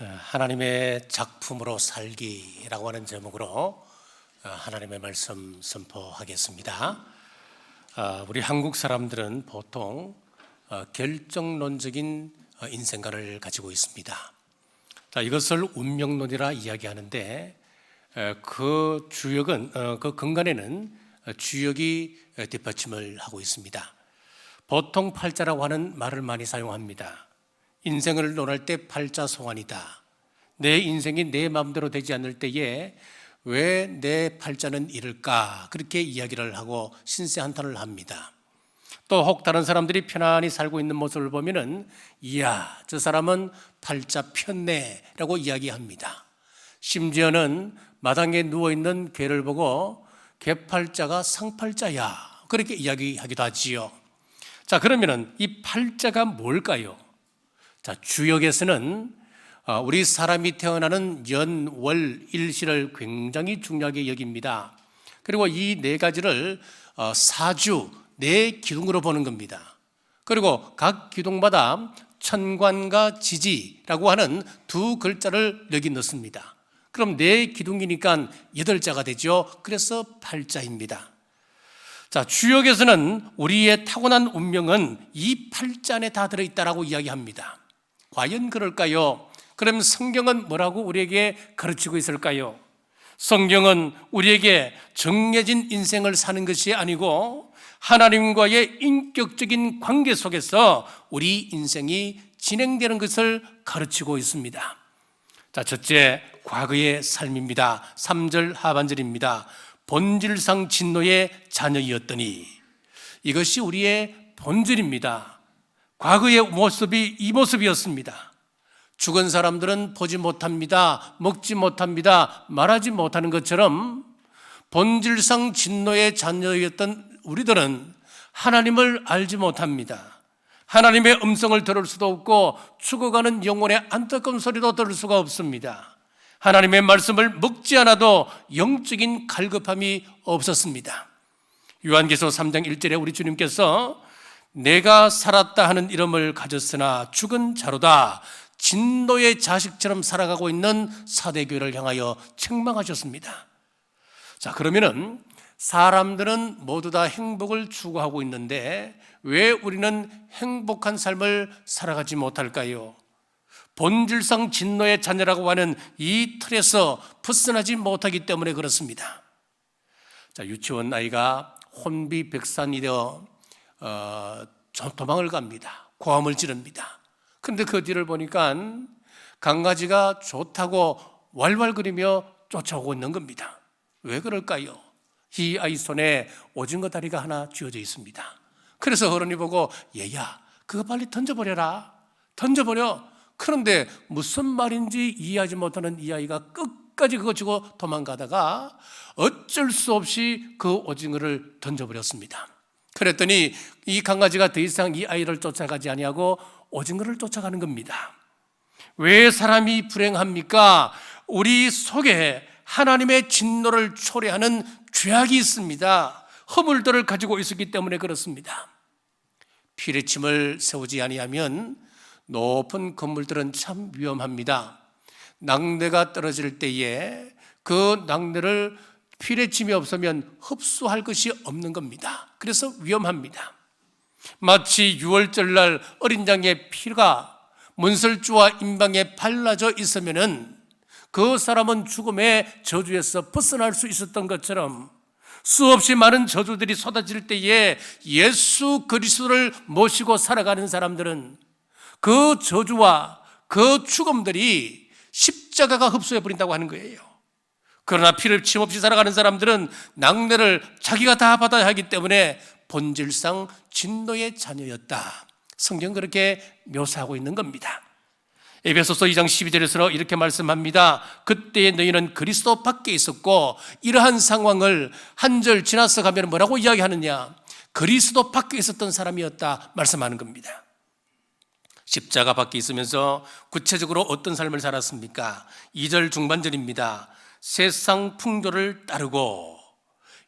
하나님의 작품으로 살기라고 하는 제목으로 하나님의 말씀 선포하겠습니다. 우리 한국 사람들은 보통 결정론적인 인생관을 가지고 있습니다. 이것을 운명론이라 이야기하는데 그 주역은 그 근간에는 주역이 뒷받침을 하고 있습니다. 보통 팔자라고 하는 말을 많이 사용합니다. 인생을 논할 때 팔자송환이다. 내 인생이 내 마음대로 되지 않을 때에 왜 내 팔자는 이럴까? 그렇게 이야기를 하고 신세한탄을 합니다. 또 혹 다른 사람들이 편안히 살고 있는 모습을 보면은 이야, 저 사람은 팔자 폈네 라고 이야기합니다. 심지어는 마당에 누워있는 개를 보고 개팔자가 상팔자야, 그렇게 이야기하기도 하지요. 자, 그러면은 이 팔자가 뭘까요? 자, 주역에서는 우리 사람이 태어나는 연, 월, 일시를 굉장히 중요하게 여깁니다. 그리고 이 네 가지를 사주, 네 기둥으로 보는 겁니다. 그리고 각 기둥마다 천관과 지지라고 하는 두 글자를 여기 넣습니다. 그럼 네 기둥이니까 8자가 되죠. 그래서 팔자입니다. 자, 주역에서는 우리의 타고난 운명은 이 팔자 안에 다 들어있다라고 이야기합니다. 과연 그럴까요? 그럼 성경은 뭐라고 우리에게 가르치고 있을까요? 성경은 우리에게 정해진 인생을 사는 것이 아니고 하나님과의 인격적인 관계 속에서 우리 인생이 진행되는 것을 가르치고 있습니다. 자, 첫째, 과거의 삶입니다. 3절 하반절입니다. 본질상 진노의 자녀이었더니, 이것이 우리의 본질입니다. 과거의 모습이 이 모습이었습니다. 죽은 사람들은 보지 못합니다. 먹지 못합니다. 말하지 못하는 것처럼 본질상 진노의 자녀였던 우리들은 하나님을 알지 못합니다. 하나님의 음성을 들을 수도 없고 죽어가는 영혼의 안타까운 소리도 들을 수가 없습니다. 하나님의 말씀을 먹지 않아도 영적인 갈급함이 없었습니다. 요한계시록 3장 1절에 우리 주님께서 내가 살았다 하는 이름을 가졌으나 죽은 자로다, 진노의 자식처럼 살아가고 있는 사대교회를 향하여 책망하셨습니다. 자, 그러면은 사람들은 모두 다 행복을 추구하고 있는데 왜 우리는 행복한 삶을 살아가지 못할까요? 본질상 진노의 자녀라고 하는 이 틀에서 벗어나지 못하기 때문에 그렇습니다. 자, 유치원 아이가 혼비백산이 되어 도망을 갑니다. 고함을 지릅니다. 그런데 그 뒤를 보니까 강아지가 좋다고 왈왈거리며 쫓아오고 있는 겁니다. 왜 그럴까요? 이 아이 손에 오징어 다리가 하나 쥐어져 있습니다. 그래서 어른이 보고 얘야, 그거 빨리 던져버려라. 던져버려. 그런데 무슨 말인지 이해하지 못하는 이 아이가 끝까지 그거 쥐고 도망가다가 어쩔 수 없이 그 오징어를 던져버렸습니다. 그랬더니 이 강아지가 더 이상 이 아이를 쫓아가지 아니하고 오징어를 쫓아가는 겁니다. 왜 사람이 불행합니까? 우리 속에 하나님의 진노를 초래하는 죄악이 있습니다. 허물들을 가지고 있었기 때문에 그렇습니다. 피뢰침을 세우지 아니하면 높은 건물들은 참 위험합니다. 낙뢰가 떨어질 때에 그 낙뢰를 피뢰침이 없으면 흡수할 것이 없는 겁니다. 그래서 위험합니다. 마치 6월절 날 어린 양의 피가 문설주와 임방에 발라져 있으면은 그 사람은 죽음의 저주에서 벗어날 수 있었던 것처럼 수없이 많은 저주들이 쏟아질 때에 예수 그리스도를 모시고 살아가는 사람들은 그 저주와 그 죽음들이 십자가가 흡수해 버린다고 하는 거예요. 그러나 피를 침 없이 살아가는 사람들은 낙뢰를 자기가 다 받아야 하기 때문에 본질상 진노의 자녀였다. 성경 그렇게 묘사하고 있는 겁니다. 에베소서 2장 12절에서 이렇게 말씀합니다. 그때에 너희는 그리스도 밖에 있었고, 이러한 상황을 한 절 지나서 가면 뭐라고 이야기하느냐? 그리스도 밖에 있었던 사람이었다 말씀하는 겁니다. 십자가 밖에 있으면서 구체적으로 어떤 삶을 살았습니까? 2절 중반절입니다. 세상 풍조를 따르고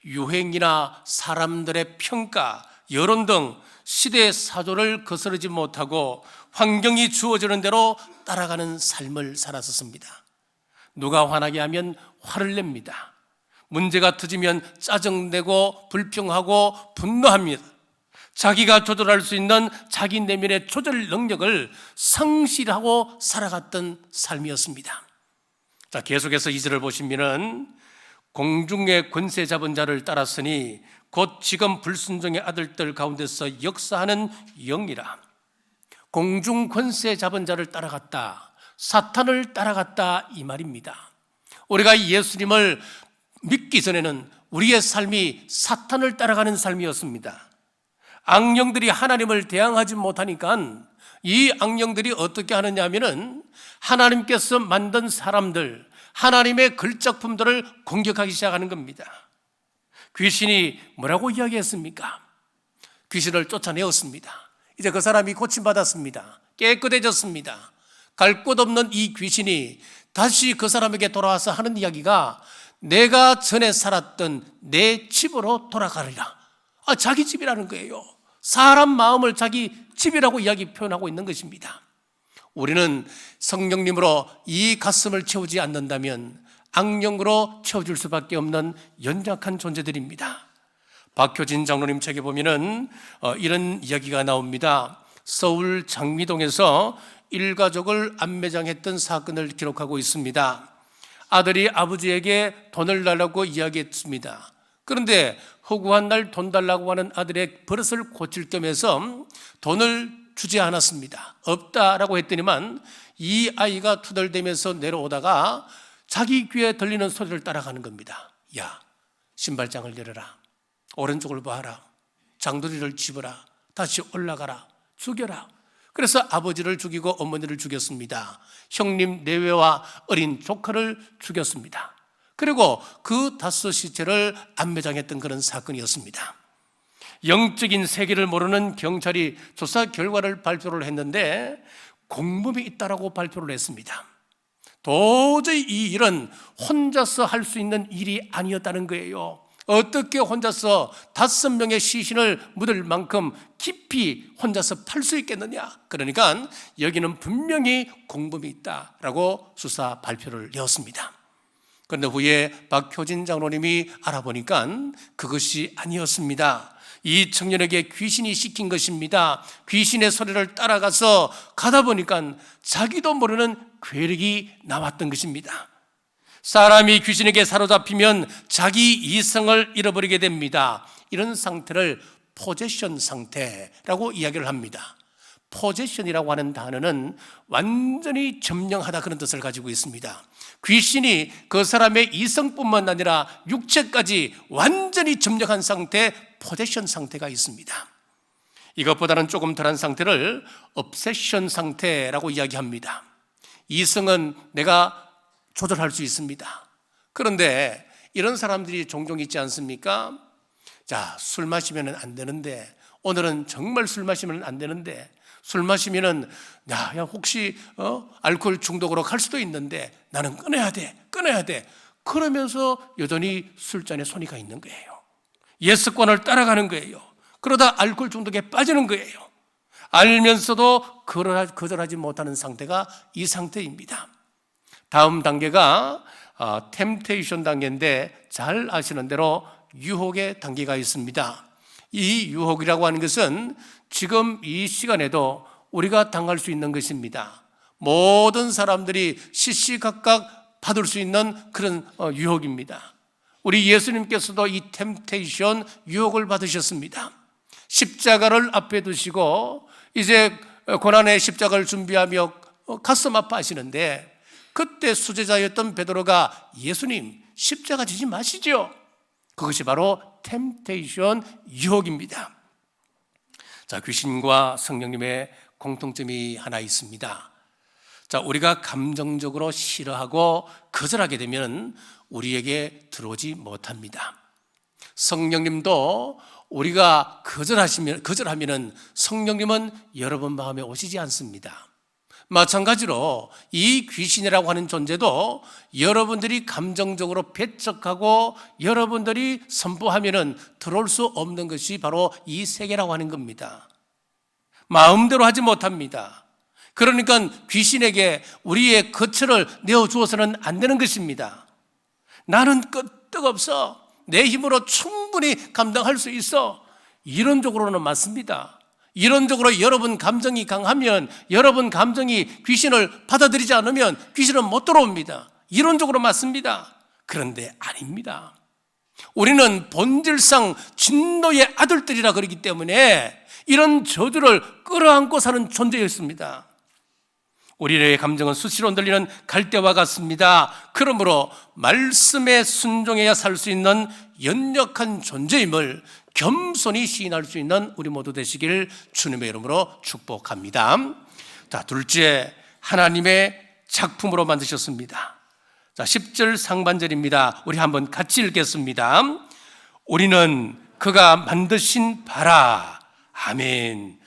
유행이나 사람들의 평가, 여론 등 시대의 사조를 거스르지 못하고 환경이 주어지는 대로 따라가는 삶을 살았었습니다. 누가 화나게 하면 화를 냅니다. 문제가 터지면 짜증내고 불평하고 분노합니다. 자기가 조절할 수 있는 자기 내면의 조절 능력을 상실하고 살아갔던 삶이었습니다. 자, 계속해서 2절을 보시면은 공중의 권세 잡은 자를 따랐으니 곧 지금 불순종의 아들들 가운데서 역사하는 영이라. 공중 권세 잡은 자를 따라갔다, 사탄을 따라갔다, 이 말입니다. 우리가 예수님을 믿기 전에는 우리의 삶이 사탄을 따라가는 삶이었습니다. 악령들이 하나님을 대항하지 못하니까 이 악령들이 어떻게 하느냐 하면은 하나님께서 만든 사람들, 하나님의 걸작품들을 공격하기 시작하는 겁니다. 귀신이 뭐라고 이야기했습니까? 귀신을 쫓아내었습니다. 이제 그 사람이 고침받았습니다. 깨끗해졌습니다. 갈 곳 없는 이 귀신이 다시 그 사람에게 돌아와서 하는 이야기가 내가 전에 살았던 내 집으로 돌아가리라. 자기 집이라는 거예요. 사람 마음을 자기 집이라고 이야기 표현하고 있는 것입니다. 우리는 성령님으로 이 가슴을 채우지 않는다면 악령으로 채워줄 수밖에 없는 연약한 존재들입니다. 박효진 장로님 책에 보면은 이런 이야기가 나옵니다. 서울 장미동에서 일가족을 암매장했던 사건을 기록하고 있습니다. 아들이 아버지에게 돈을 달라고 이야기했습니다. 그런데 허구한 날 돈 달라고 하는 아들의 버릇을 고칠 겸 해서 돈을 주지 않았습니다. 없다라고 했더니만 이 아이가 투덜대면서 내려오다가 자기 귀에 들리는 소리를 따라가는 겁니다. 야, 신발장을 열어라. 오른쪽을 봐라. 장도리를 집어라. 다시 올라가라. 죽여라. 그래서 아버지를 죽이고 어머니를 죽였습니다. 형님 내외와 어린 조카를 죽였습니다. 그리고 그 5 시체를 암매장했던 그런 사건이었습니다. 영적인 세계를 모르는 경찰이 조사 결과를 발표를 했는데 공범이 있다라고 발표를 했습니다. 도저히 이 일은 혼자서 할 수 있는 일이 아니었다는 거예요. 어떻게 혼자서 5명의 시신을 묻을 만큼 깊이 혼자서 팔 수 있겠느냐. 그러니까 여기는 분명히 공범이 있다라고 수사 발표를 내었습니다. 그런데 후에 박효진 장로님이 알아보니까 그것이 아니었습니다. 이 청년에게 귀신이 시킨 것입니다. 귀신의 소리를 따라가서 가다 보니까 자기도 모르는 괴력이 나왔던 것입니다. 사람이 귀신에게 사로잡히면 자기 이성을 잃어버리게 됩니다. 이런 상태를 포제션 상태라고 이야기를 합니다. 포제션이라고 하는 단어는 완전히 점령하다 그런 뜻을 가지고 있습니다. 귀신이 그 사람의 이성뿐만 아니라 육체까지 완전히 점령한 상태, 포제션 상태가 있습니다. 이것보다는 조금 덜한 상태를 obsession 상태라고 이야기합니다. 이성은 내가 조절할 수 있습니다. 그런데 이런 사람들이 종종 있지 않습니까? 자, 술 마시면 안 되는데, 오늘은 정말 술 마시면 안 되는데, 술 마시면은 야 혹시 알코올 중독으로 갈 수도 있는데 나는 끊어야 돼. 그러면서 여전히 술잔에 손이 가 있는 거예요. 옛 습관을 따라가는 거예요. 그러다 알코올 중독에 빠지는 거예요. 알면서도 거절하지 못하는 상태가 이 상태입니다. 다음 단계가 템테이션 단계인데 잘 아시는 대로 유혹의 단계가 있습니다. 이 유혹이라고 하는 것은 지금 이 시간에도 우리가 당할 수 있는 것입니다. 모든 사람들이 시시각각 받을 수 있는 그런 유혹입니다. 우리 예수님께서도 이 템테이션 유혹을 받으셨습니다. 십자가를 앞에 두시고 이제 고난의 십자가를 준비하며 가슴 아파하시는데 그때 수제자였던 베드로가 예수님 십자가 지지 마시죠. 그것이 바로 템테이션 유혹입니다. 자, 귀신과 성령님의 공통점이 하나 있습니다. 자, 우리가 감정적으로 싫어하고 거절하게 되면 우리에게 들어오지 못합니다. 성령님도 우리가 거절하면 성령님은 여러분 마음에 오시지 않습니다. 마찬가지로 이 귀신이라고 하는 존재도 여러분들이 감정적으로 배척하고 여러분들이 선포하면 들어올 수 없는 것이 바로 이 세계라고 하는 겁니다. 마음대로 하지 못합니다. 그러니까 귀신에게 우리의 거처를 내어주어서는 안 되는 것입니다. 나는 끄떡없어. 내 힘으로 충분히 감당할 수 있어. 이론적으로는 맞습니다. 이론적으로 여러분 감정이 강하면, 여러분 감정이 귀신을 받아들이지 않으면 귀신은 못 들어옵니다. 이론적으로 맞습니다. 그런데 아닙니다. 우리는 본질상 진노의 아들들이라 그러기 때문에 이런 저주를 끌어안고 사는 존재였습니다. 우리의 감정은 수시로 흔들리는 갈대와 같습니다. 그러므로 말씀에 순종해야 살 수 있는 연약한 존재임을 겸손히 시인할 수 있는 우리 모두 되시길 주님의 이름으로 축복합니다. 자, 둘째, 하나님의 작품으로 만드셨습니다. 자, 10절 상반절입니다. 우리 한번 같이 읽겠습니다. 우리는 그가 만드신 바라. 아멘.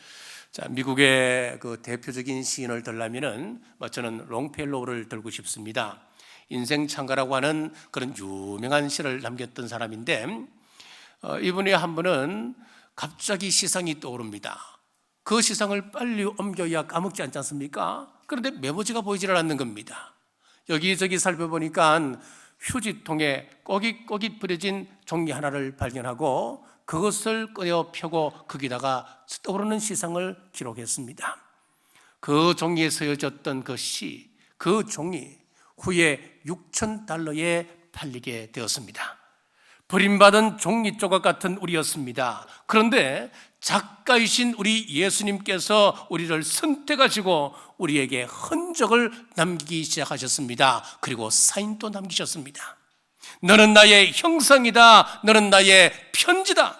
자, 미국의 그 대표적인 시인을 들려면은 저는 롱펠로우를 들고 싶습니다. 인생 창가라고 하는 그런 유명한 시를 남겼던 사람인데, 이분이 한 번은 갑자기 시상이 떠오릅니다. 그 시상을 빨리 옮겨야 까먹지 않지 않습니까? 그런데 메모지가 보이질 않는 겁니다. 여기저기 살펴보니까 휴지통에 꼬깃꼬깃 뿌려진 종이 하나를 발견하고 그것을 꺼내 펴고 거기다가 떠오르는 시상을 기록했습니다. 그 종이에 쓰여졌던 그 시, 그 종이 후에 $6,000에 팔리게 되었습니다. 버림받은 종이 조각 같은 우리였습니다. 그런데 작가이신 우리 예수님께서 우리를 선택하시고 우리에게 흔적을 남기기 시작하셨습니다. 그리고 사인도 남기셨습니다. 너는 나의 형상이다. 너는 나의 편지다.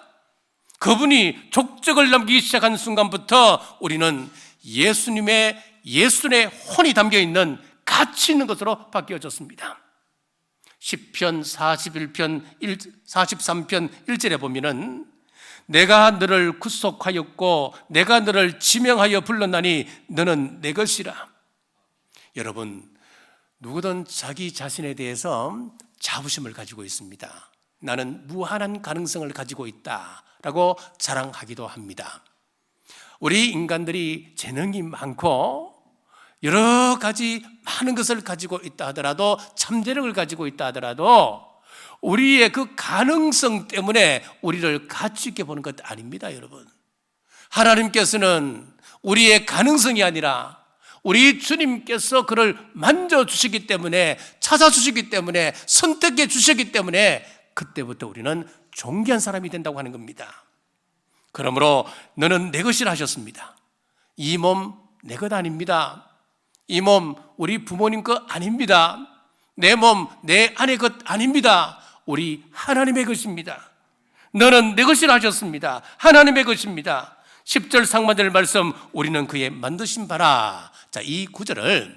그분이 족적을 남기기 시작한 순간부터 우리는 예수님의 혼이 담겨있는 가치 있는 것으로 바뀌어졌습니다. 시편 41편 43편 1절에 보면은 내가 너를 구속하였고 내가 너를 지명하여 불렀나니 너는 내 것이라. 여러분, 누구든 자기 자신에 대해서 자부심을 가지고 있습니다. 나는 무한한 가능성을 가지고 있다라고 자랑하기도 합니다. 우리 인간들이 재능이 많고 여러 가지 많은 것을 가지고 있다 하더라도, 잠재력을 가지고 있다 하더라도 우리의 그 가능성 때문에 우리를 가치 있게 보는 것 아닙니다, 여러분. 하나님께서는 우리의 가능성이 아니라 우리 주님께서 그를 만져주시기 때문에, 찾아주시기 때문에, 선택해 주시기 때문에 그때부터 우리는 존귀한 사람이 된다고 하는 겁니다. 그러므로 너는 내 것이라 하셨습니다. 이 몸 내 것 아닙니다. 이 몸 우리 부모님 것 아닙니다. 내 몸 내 아내 것 아닙니다. 우리 하나님의 것입니다. 너는 내 것이라 하셨습니다. 하나님의 것입니다. 10절 상반절 말씀, 우리는 그의 만드신 바라. 자, 이 구절을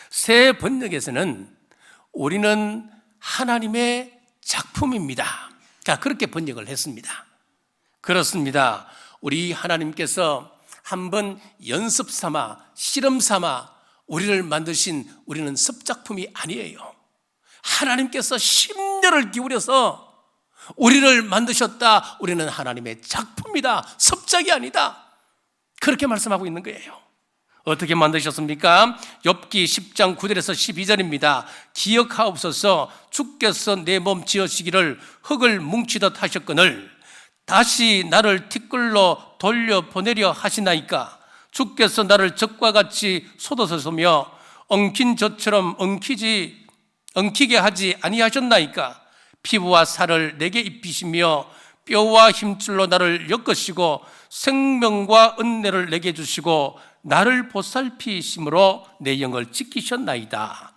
새 번역에서는 우리는 하나님의 작품입니다. 자, 그렇게 번역을 했습니다. 그렇습니다. 우리 하나님께서 한번 연습 삼아, 실험 삼아 우리를 만드신 우리는 섭작품이 아니에요. 하나님께서 심려를 기울여서 우리를 만드셨다. 우리는 하나님의 작품이다. 섭작이 아니다. 그렇게 말씀하고 있는 거예요. 어떻게 만드셨습니까? 욥기 10장 9절에서 12절입니다. 기억하옵소서. 주께서 내 몸 지으시기를 흙을 뭉치듯 하셨거늘 다시 나를 티끌로 돌려보내려 하시나이까. 주께서 나를 적과 같이 쏟아서며 엉킨 젖처럼 엉키게 하지 아니하셨나이까. 피부와 살을 내게 입히시며 뼈와 힘줄로 나를 엮으시고 생명과 은혜를 내게 주시고 나를 보살피심으로 내 영을 지키셨나이다.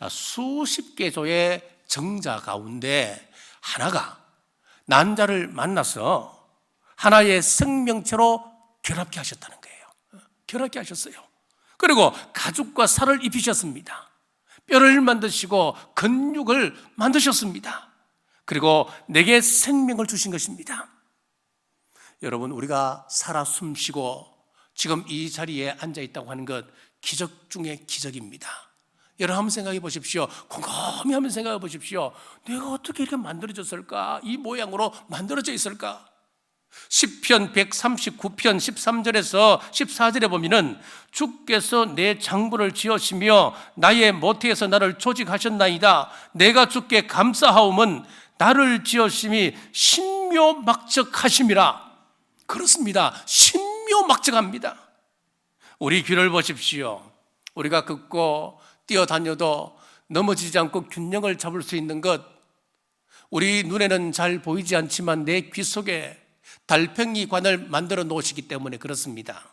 수십 개조의 정자 가운데 하나가 난자를 만나서 하나의 생명체로 결합케 하셨다는 거예요. 결합케 하셨어요. 그리고 가죽과 살을 입히셨습니다. 뼈를 만드시고 근육을 만드셨습니다. 그리고 내게 생명을 주신 것입니다. 여러분, 우리가 살아 숨쉬고 지금 이 자리에 앉아 있다고 하는 것 기적 중에 기적입니다. 여러분 한번 생각해 보십시오. 곰곰이 한번 생각해 보십시오. 내가 어떻게 이렇게 만들어졌을까? 이 모양으로 만들어져 있을까? 시편 139편 13절에서 14절에 보면은 주께서 내 장부를 지으시며 나의 모태에서 나를 조직하셨나이다. 내가 주께 감사하옴은 나를 지으심이 신묘막적하심이라. 그렇습니다. 신묘막적합니다. 우리 귀를 보십시오. 우리가 걷고 뛰어다녀도 넘어지지 않고 균형을 잡을 수 있는 것, 우리 눈에는 잘 보이지 않지만 내 귀 속에 달팽이관을 만들어 놓으시기 때문에 그렇습니다.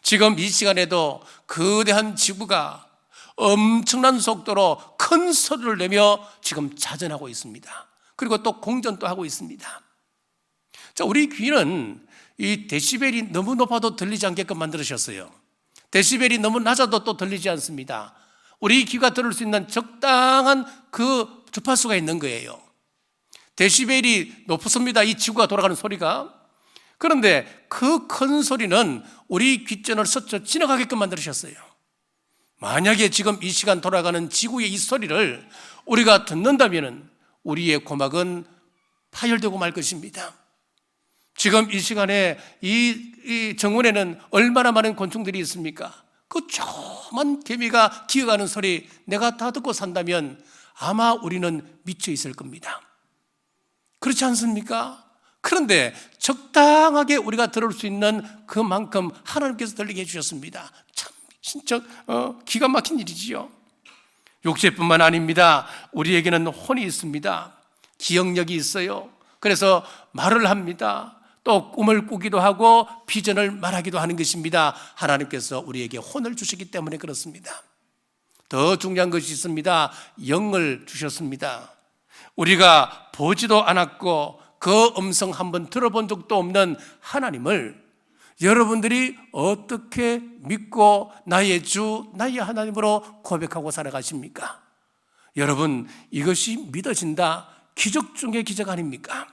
지금 이 시간에도 거대한 지구가 엄청난 속도로 큰 소리를 내며 지금 자전하고 있습니다. 그리고 또 공전도 하고 있습니다. 자, 우리 귀는 이 데시벨이 너무 높아도 들리지 않게끔 만들으셨어요. 데시벨이 너무 낮아도 또 들리지 않습니다. 우리 귀가 들을 수 있는 적당한 그 주파수가 있는 거예요. 데시벨이 높습니다. 이 지구가 돌아가는 소리가. 그런데 그 큰 소리는 우리 귓전을 스쳐 지나가게끔 만들으셨어요. 만약에 지금 이 시간 돌아가는 지구의 이 소리를 우리가 듣는다면 우리의 고막은 파열되고 말 것입니다. 지금 이 시간에 이 정원에는 얼마나 많은 곤충들이 있습니까? 그 조그만 개미가 기어가는 소리 내가 다 듣고 산다면 아마 우리는 미쳐 있을 겁니다. 그렇지 않습니까? 그런데 적당하게 우리가 들을 수 있는 그만큼 하나님께서 들리게 해주셨습니다. 참 진짜 기가 막힌 일이지요. 육체뿐만 아닙니다. 우리에게는 혼이 있습니다. 기억력이 있어요. 그래서 말을 합니다. 또 꿈을 꾸기도 하고 비전을 말하기도 하는 것입니다. 하나님께서 우리에게 혼을 주시기 때문에 그렇습니다. 더 중요한 것이 있습니다. 영을 주셨습니다. 우리가 보지도 않았고 그 음성 한번 들어본 적도 없는 하나님을 여러분들이 어떻게 믿고 나의 주, 나의 하나님으로 고백하고 살아가십니까? 여러분, 이것이 믿어진다. 기적 중의 기적 아닙니까?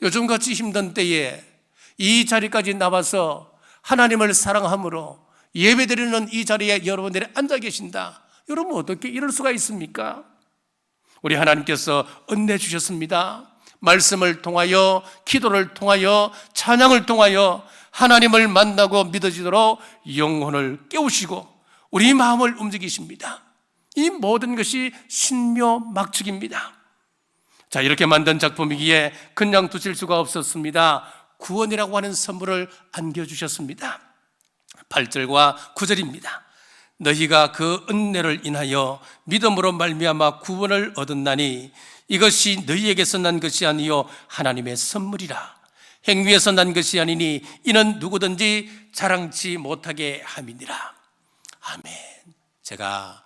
요즘같이 힘든 때에 이 자리까지 나와서 하나님을 사랑함으로 예배드리는 이 자리에 여러분들이 앉아 계신다. 여러분 어떻게 이럴 수가 있습니까? 우리 하나님께서 은혜 주셨습니다. 말씀을 통하여, 기도를 통하여, 찬양을 통하여 하나님을 만나고 믿어지도록 영혼을 깨우시고 우리 마음을 움직이십니다. 이 모든 것이 신묘막측입니다. 자, 이렇게 만든 작품이기에 그냥 두실 수가 없었습니다. 구원이라고 하는 선물을 안겨주셨습니다. 8절과 9절입니다. 너희가 그 은혜를 인하여 믿음으로 말미암아 구원을 얻었나니 이것이 너희에게서 난 것이 아니요 하나님의 선물이라. 행위에서 난 것이 아니니 이는 누구든지 자랑치 못하게 함이니라. 아멘. 제가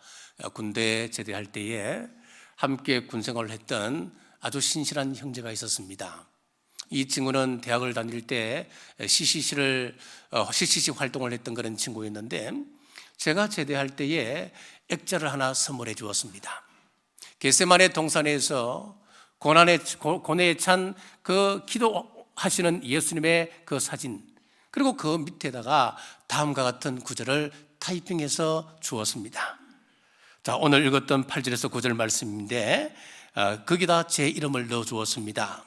군대 제대할 때에 함께 군생활을 했던 아주 신실한 형제가 있었습니다. 이 친구는 대학을 다닐 때 CCC 활동을 했던 그런 친구였는데 제가 제대할 때에 액자를 하나 선물해 주었습니다. 겟세마네 동산에서 고뇌에 찬 그 기도하시는 예수님의 그 사진, 그리고 그 밑에다가 다음과 같은 구절을 타이핑해서 주었습니다. 자, 오늘 읽었던 8절에서 9절 말씀인데 거기다 제 이름을 넣어 주었습니다.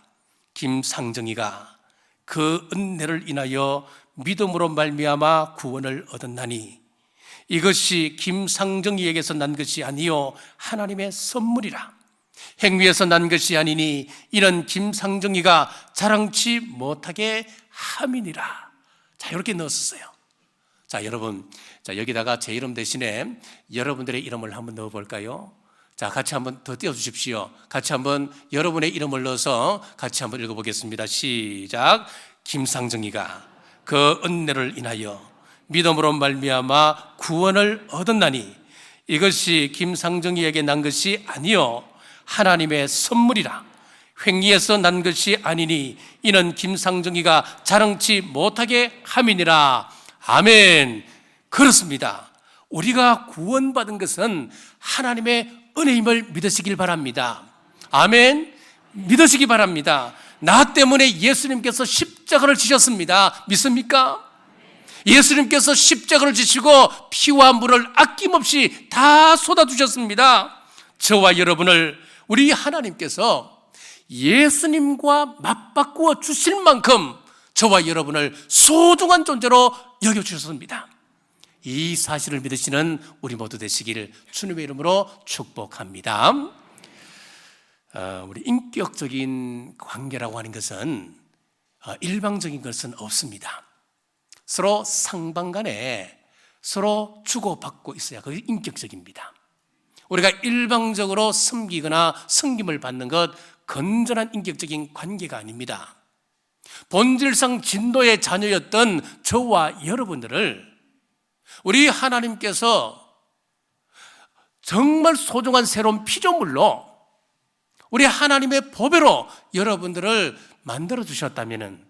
김상정이가 그 은혜를 인하여 믿음으로 말미암아 구원을 얻었나니 이것이 김상정이에게서 난 것이 아니요 하나님의 선물이라. 행위에서 난 것이 아니니 이는 김상정이가 자랑치 못하게 함이니라. 자, 이렇게 넣었어요. 자, 여러분, 자, 여기다가 제 이름 대신에 여러분들의 이름을 한번 넣어 볼까요? 자, 같이 한번 더 띄워 주십시오. 같이 한번 여러분의 이름을 넣어서 같이 한번 읽어 보겠습니다. 시작. 김상정이가 그 은혜를 인하여 믿음으로 말미암아 구원을 얻었나니 이것이 김상정이에게 난 것이 아니요 하나님의 선물이라. 횡리에서 난 것이 아니니 이는 김상정이가 자랑치 못하게 함이니라. 아멘. 그렇습니다. 우리가 구원받은 것은 하나님의 은혜임을 믿으시길 바랍니다. 아멘. 믿으시기 바랍니다. 나 때문에 예수님께서 십자가를 지셨습니다. 믿습니까? 예수님께서 십자가를 지시고 피와 물을 아낌없이 다 쏟아주셨습니다. 저와 여러분을 우리 하나님께서 예수님과 맞바꾸어 주실 만큼 저와 여러분을 소중한 존재로 여겨주셨습니다. 이 사실을 믿으시는 우리 모두 되시기를 주님의 이름으로 축복합니다. 우리 인격적인 관계라고 하는 것은 일방적인 것은 없습니다. 서로 상방간에 서로 주고받고 있어야 그게 인격적입니다. 우리가 일방적으로 섬기거나 섬김을 받는 것 건전한 인격적인 관계가 아닙니다. 본질상 진노의 자녀였던 저와 여러분들을 우리 하나님께서 정말 소중한 새로운 피조물로 우리 하나님의 보배로 여러분들을 만들어 주셨다면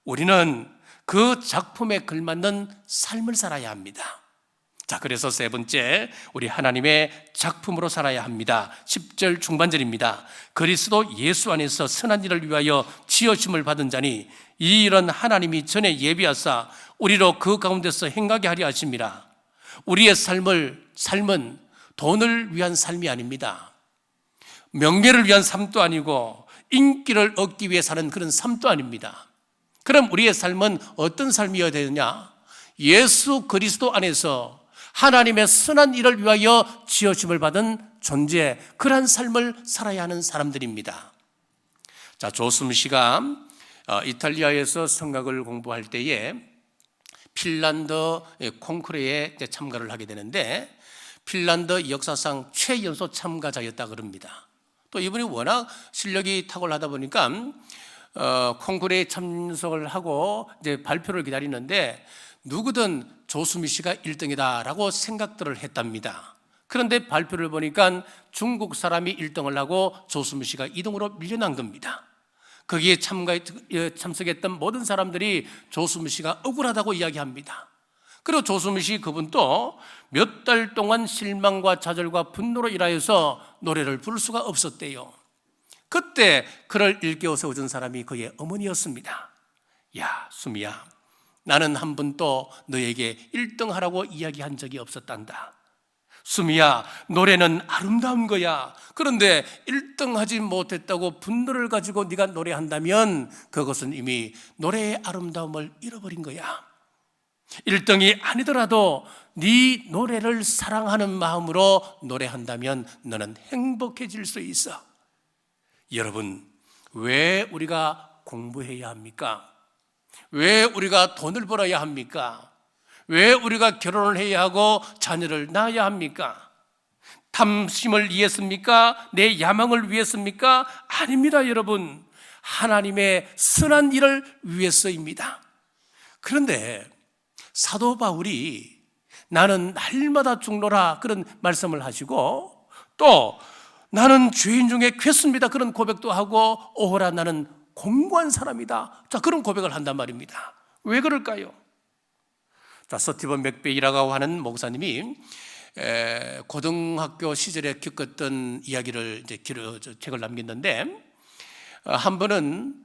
우리는 그 작품에 걸맞는 삶을 살아야 합니다. 자, 그래서 세 번째, 우리 하나님의 작품으로 살아야 합니다. 10절 중반절입니다. 그리스도 예수 안에서 선한 일을 위하여 지으심을 받은 자니 이 일은 하나님이 전에 예비하사 우리로 그 가운데서 행하게 하려 하심이라. 우리의 삶은 돈을 위한 삶이 아닙니다. 명예를 위한 삶도 아니고 인기를 얻기 위해 사는 그런 삶도 아닙니다. 그럼 우리의 삶은 어떤 삶이어야 되느냐? 예수 그리스도 안에서 하나님의 선한 일을 위하여 지으심을 받은 존재, 그러한 삶을 살아야 하는 사람들입니다. 자, 조수미 씨가 이탈리아에서 성악을 공부할 때에 핀란드 콩쿠르에 참가를 하게 되는데 핀란드 역사상 최연소 참가자였다 그럽니다. 또 이분이 워낙 실력이 탁월하다 보니까 콩쿠르에 참석을 하고 이제 발표를 기다리는데 누구든 조수미 씨가 1등이다라고 생각들을 했답니다. 그런데 발표를 보니까 중국 사람이 1등을 하고 조수미 씨가 2등으로 밀려난 겁니다. 거기에 참석했던 모든 사람들이 조수미 씨가 억울하다고 이야기합니다. 그리고 조수미 씨 그분도 몇 달 동안 실망과 좌절과 분노로 인하여서 노래를 부를 수가 없었대요. 그때 그를 일깨워 세워준 사람이 그의 어머니였습니다. 야, 수미야, 나는 한 번도 너에게 1등 하라고 이야기한 적이 없었단다. 수미야, 노래는 아름다운 거야. 그런데 1등 하지 못했다고 분노를 가지고 네가 노래한다면 그것은 이미 노래의 아름다움을 잃어버린 거야. 1등이 아니더라도 네 노래를 사랑하는 마음으로 노래한다면 너는 행복해질 수 있어. 여러분, 왜 우리가 공부해야 합니까? 왜 우리가 돈을 벌어야 합니까? 왜 우리가 결혼을 해야 하고 자녀를 낳아야 합니까? 탐심을 위해서입니까? 내 야망을 위해서입니까? 아닙니다, 여러분. 하나님의 선한 일을 위해서입니다. 그런데 사도 바울이 나는 날마다 죽노라 그런 말씀을 하시고 또 나는 죄인 중에 괴수입니다 그런 고백도 하고 오호라 나는 공고한 사람이다. 자, 그런 고백을 한단 말입니다. 왜 그럴까요? 자, 스티븐 맥베이라고 하는 목사님이 고등학교 시절에 겪었던 이야기를 이제 책을 남겼는데 한 번은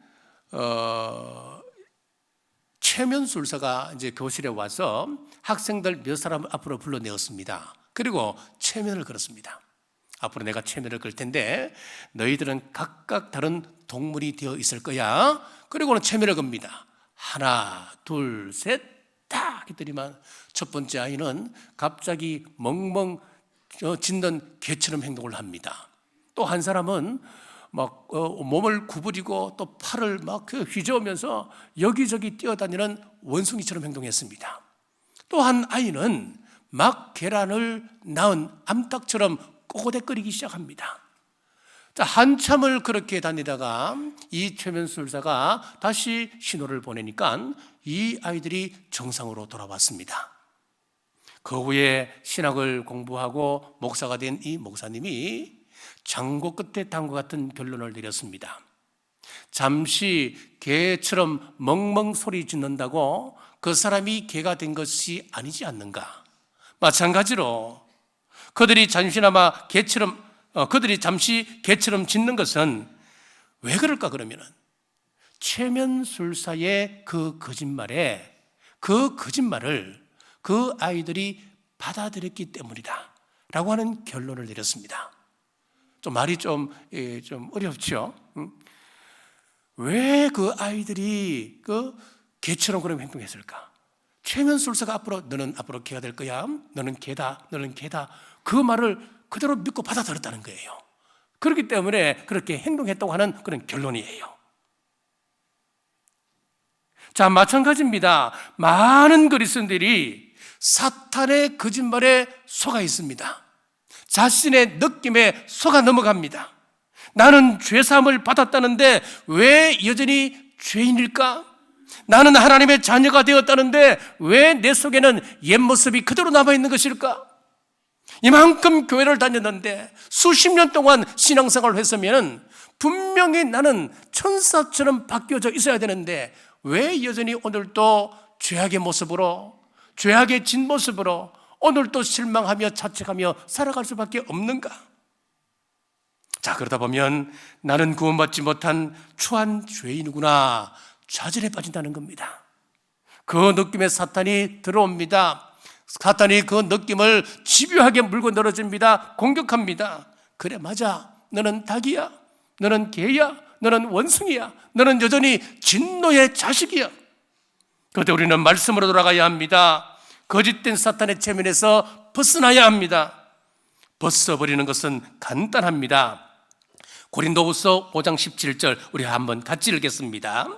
최면술사가 이제 교실에 와서 학생들 몇 사람 앞으로 불러내었습니다. 그리고 최면을 걸었습니다. 앞으로 내가 최면을 걸 텐데 너희들은 각각 다른 동물이 되어 있을 거야. 그리고는 최면을 겁니다. 하나, 둘, 셋, 딱 했더니만 첫 번째 아이는 갑자기 멍멍 짖는 개처럼 행동을 합니다. 또 한 사람은 막 몸을 구부리고 또 팔을 막 휘저으면서 여기저기 뛰어다니는 원숭이처럼 행동했습니다. 또 한 아이는 막 계란을 낳은 암탉처럼 꼬고대거리기 시작합니다. 자, 한참을 그렇게 다니다가 이 최면술사가 다시 신호를 보내니까 이 아이들이 정상으로 돌아왔습니다. 그 후에 신학을 공부하고 목사가 된 이 목사님이 장고 끝에 단과 같은 결론을 내렸습니다. 잠시 개처럼 멍멍 소리 짓는다고 그 사람이 개가 된 것이 아니지 않는가? 마찬가지로 그들이 잠시 개처럼 짖는 것은 왜 그럴까 그러면은 최면술사의 그 거짓말을 그 아이들이 받아들였기 때문이다 라고 하는 결론을 내렸습니다. 좀 말이 좀 어렵죠. 왜 그 아이들이 그 개처럼 그런 행동했을까? 최면술사가 앞으로 너는 앞으로 개가 될 거야. 너는 개다. 너는 개다. 그 말을 그대로 믿고 받아들였다는 거예요. 그렇기 때문에 그렇게 행동했다고 하는 그런 결론이에요. 자, 마찬가지입니다. 많은 그리스도인들이 사탄의 거짓말에 속아 있습니다. 자신의 느낌에 속아 넘어갑니다. 나는 죄사함을 받았다는데 왜 여전히 죄인일까? 나는 하나님의 자녀가 되었다는데 왜 내 속에는 옛 모습이 그대로 남아있는 것일까? 이만큼 교회를 다녔는데 수십 년 동안 신앙생활을 했으면 분명히 나는 천사처럼 바뀌어져 있어야 되는데 왜 여전히 오늘도 죄악의 모습으로, 죄악의 진 모습으로 오늘도 실망하며 자책하며 살아갈 수밖에 없는가? 자, 그러다 보면 나는 구원받지 못한 추한 죄인이구나 좌절에 빠진다는 겁니다. 그 느낌에 사탄이 들어옵니다. 사탄이 그 느낌을 집요하게 물고 늘어집니다. 공격합니다. 그래, 맞아. 너는 닭이야. 너는 개야. 너는 원숭이야. 너는 여전히 진노의 자식이야. 그런데 우리는 말씀으로 돌아가야 합니다. 거짓된 사탄의 체면에서 벗어나야 합니다. 벗어버리는 것은 간단합니다. 고린도후서 5장 17절 우리 한번 같이 읽겠습니다.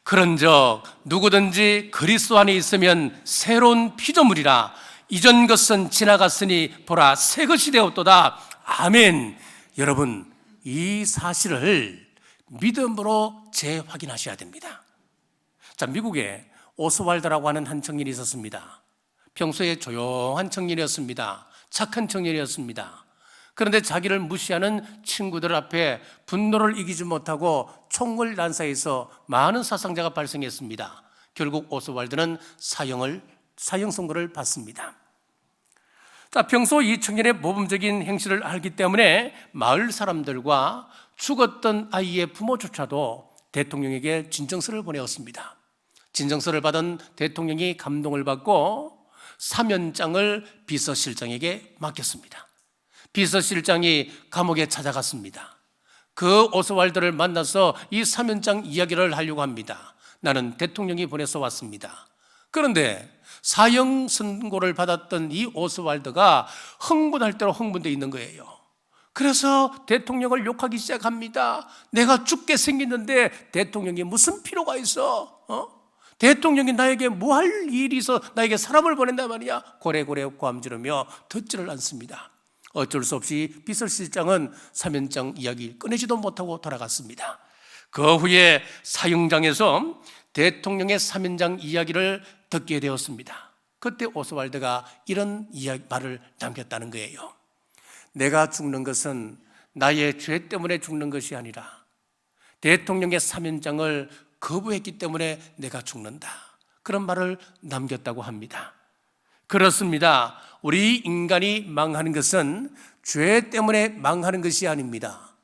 그런즉 누구든지 그리스도 안에 있으면 새로운 피조물이라 이전 것은 지나갔으니 보라 새 것이 되었도다. 아멘. 여러분, 이 사실을 믿음으로 재확인하셔야 됩니다. 자, 미국에 오스왈드라고 하는 한 청년이 있었습니다. 평소에 조용한 청년이었습니다. 착한 청년이었습니다. 그런데 자기를 무시하는 친구들 앞에 분노를 이기지 못하고 총을 난사해서 많은 사상자가 발생했습니다. 결국 오스왈드는 사형 선고를 받습니다. 자, 평소 이 청년의 모범적인 행실을 알기 때문에 마을 사람들과 죽었던 아이의 부모조차도 대통령에게 진정서를 보내었습니다. 진정서를 받은 대통령이 감동을 받고 사면장을 비서실장에게 맡겼습니다. 비서실장이 감옥에 찾아갔습니다. 그 오스왈드를 만나서 이 사면장 이야기를 하려고 합니다. 나는 대통령이 보내서 왔습니다. 그런데 사형 선고를 받았던 이 오스왈드가 흥분할 대로 흥분되어 있는 거예요. 그래서 대통령을 욕하기 시작합니다. 내가 죽게 생겼는데 대통령이 무슨 필요가 있어? 대통령이 나에게 뭐 할 일이 있어 나에게 사람을 보낸단 말이야? 고래고래 고함지르며 듣지를 않습니다. 어쩔 수 없이 비서실장은 사면장 이야기를 꺼내지도 못하고 돌아갔습니다. 그 후에 사형장에서 대통령의 사면장 이야기를 듣게 되었습니다. 그때 오스왈드가 이런 말을 남겼다는 거예요. 내가 죽는 것은 나의 죄 때문에 죽는 것이 아니라 대통령의 사면장을 거부했기 때문에 내가 죽는다. 그런 말을 남겼다고 합니다. 그렇습니다. 우리 인간이 망하는 것은 죄 때문에 망하는 것이 아닙니다.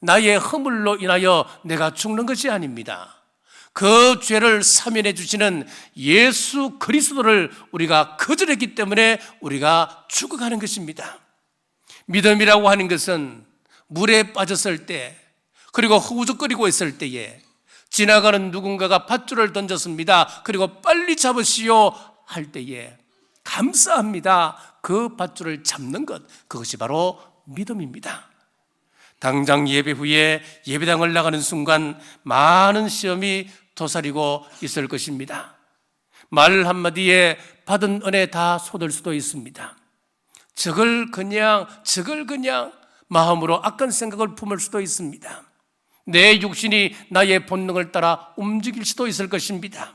나의 허물로 인하여 내가 죽는 것이 아닙니다. 그 죄를 사면해 주시는 예수 그리스도를 우리가 거절했기 때문에 우리가 죽어가는 것입니다. 믿음이라고 하는 것은 물에 빠졌을 때 그리고 허우적거리고 있을 때에 지나가는 누군가가 밧줄을 던졌습니다. 그리고 빨리 잡으시오 할 때에 감사합니다. 그 밧줄을 잡는 것, 그것이 바로 믿음입니다. 당장 예배 후에 예배당을 나가는 순간 많은 시험이 도사리고 있을 것입니다. 말 한마디에 받은 은혜 다 쏟을 수도 있습니다. 저걸 그냥 마음으로 악한 생각을 품을 수도 있습니다. 내 육신이 나의 본능을 따라 움직일 수도 있을 것입니다.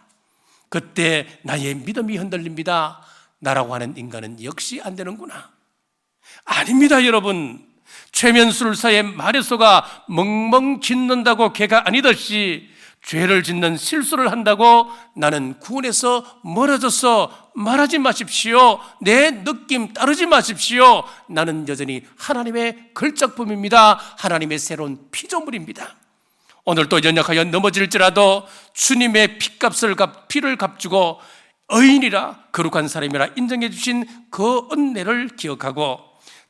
그때 나의 믿음이 흔들립니다. 나라고 하는 인간은 역시 안 되는구나. 아닙니다, 여러분. 최면술사의 말에 속아 멍멍 짖는다고 개가 아니듯이 죄를 짓는 실수를 한다고 나는 구원에서 멀어져서 말하지 마십시오. 내 느낌 따르지 마십시오. 나는 여전히 하나님의 걸작품입니다. 하나님의 새로운 피조물입니다. 오늘도 연약하여 넘어질지라도 주님의 피를 값주고 의인이라 거룩한 사람이라 인정해 주신 그 은혜를 기억하고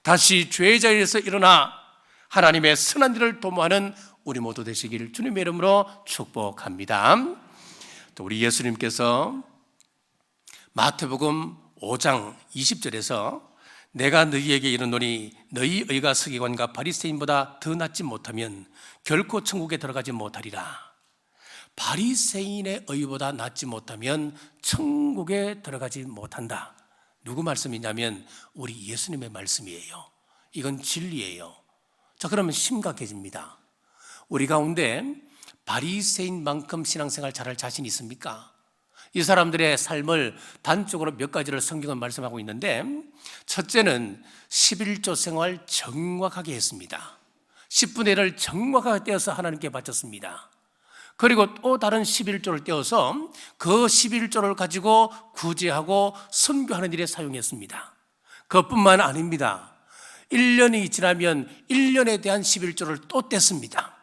다시 죄의 자리에서 일어나 하나님의 선한 일을 도모하는 우리 모두 되시길 주님의 이름으로 축복합니다. 또 우리 예수님께서 마태복음 5장 20절에서 내가 너희에게 이르노니 너희 의가 서기관과 바리새인보다 더 낫지 못하면 결코 천국에 들어가지 못하리라. 바리새인의 의보다 낫지 못하면 천국에 들어가지 못한다. 누구 말씀이냐면 우리 예수님의 말씀이에요. 이건 진리예요. 자, 그러면 심각해집니다. 우리 가운데 바리새인만큼 신앙생활 잘할 자신 있습니까? 이 사람들의 삶을 단적으로 몇 가지를 성경은 말씀하고 있는데, 첫째는 11조 생활 정확하게 했습니다. 10분의 1을 정확하게 떼어서 하나님께 바쳤습니다. 그리고 또 다른 11조를 떼어서 그 11조를 가지고 구제하고 선교하는 일에 사용했습니다. 그것뿐만 아닙니다. 1년이 지나면 1년에 대한 11조를 또 뗐습니다.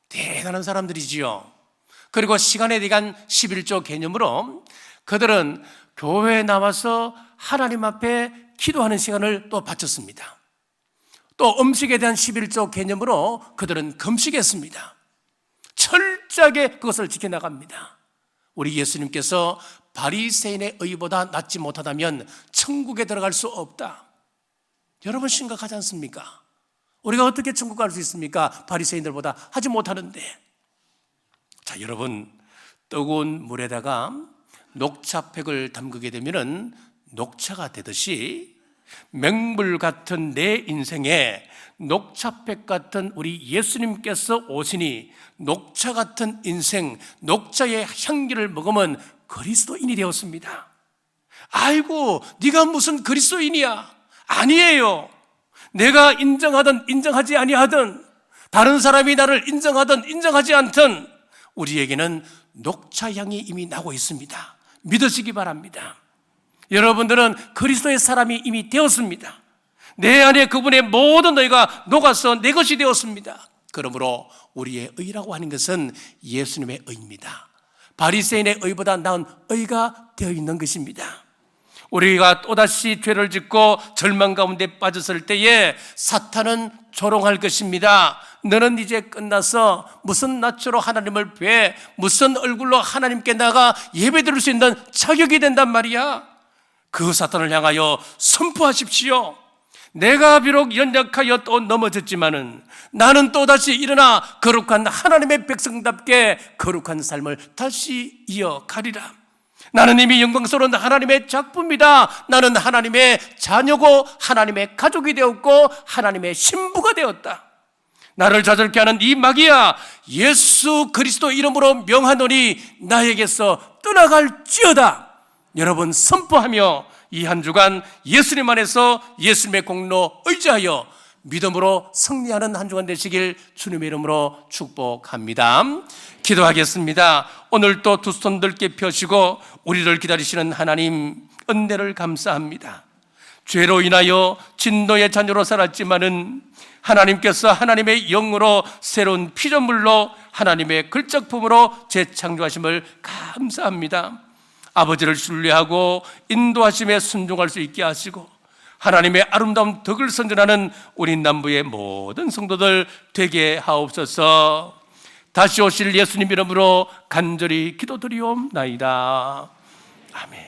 대단한 사람들이지요. 그리고 시간에 대한 11조 개념으로 그들은 교회에 나와서 하나님 앞에 기도하는 시간을 또 바쳤습니다. 또 음식에 대한 11조 개념으로 그들은 금식했습니다. 철저하게 그것을 지켜나갑니다. 우리 예수님께서 바리새인의 의보다 낫지 못하다면 천국에 들어갈 수 없다. 여러분 심각하지 않습니까? 우리가 어떻게 천국 갈 수 있습니까? 바리새인들보다 하지 못하는데. 자, 여러분, 뜨거운 물에다가 녹차팩을 담그게 되면 녹차가 되듯이 맹물 같은 내 인생에 녹차팩 같은 우리 예수님께서 오시니 녹차 같은 인생, 녹차의 향기를 먹으면 그리스도인이 되었습니다. 아이고, 네가 무슨 그리스도인이야? 아니에요. 내가 인정하든 인정하지 아니하든, 다른 사람이 나를 인정하든 인정하지 않든 우리에게는 녹차향이 이미 나고 있습니다. 믿으시기 바랍니다. 여러분들은 그리스도의 사람이 이미 되었습니다. 내 안에 그분의 모든 의가 녹아서 내 것이 되었습니다. 그러므로 우리의 의라고 하는 것은 예수님의 의입니다. 바리새인의 의보다 나은 의가 되어 있는 것입니다. 우리가 또다시 죄를 짓고 절망 가운데 빠졌을 때에 사탄은 조롱할 것입니다. 너는 이제 끝나서 무슨 낯으로 하나님을 뵈, 무슨 얼굴로 하나님께 나가 예배드릴 수 있는 자격이 된단 말이야. 그 사탄을 향하여 선포하십시오. 내가 비록 연약하여 또 넘어졌지만은 나는 또다시 일어나 거룩한 하나님의 백성답게 거룩한 삶을 다시 이어가리라. 나는 이미 영광스러운 하나님의 작품이다. 나는 하나님의 자녀고 하나님의 가족이 되었고 하나님의 신부가 되었다. 나를 좌절케 하는 이 마귀야, 예수 그리스도 이름으로 명하노니 나에게서 떠나갈지어다. 여러분 선포하며 이 한 주간 예수님 안에서 예수님의 공로 의지하여 믿음으로 승리하는 한 주간 되시길 주님의 이름으로 축복합니다. 기도하겠습니다. 오늘도 두 손 들게 펴시고 우리를 기다리시는 하나님 은혜를 감사합니다. 죄로 인하여 진노의 자녀로 살았지만은 하나님께서 하나님의 영으로 새로운 피조물로 하나님의 글작품으로 재창조하심을 감사합니다. 아버지를 신뢰하고 인도하심에 순종할 수 있게 하시고 하나님의 아름다운 덕을 선전하는 우리 남부의 모든 성도들 되게 하옵소서. 다시 오실 예수님 이름으로 간절히 기도드리옵나이다. 아멘.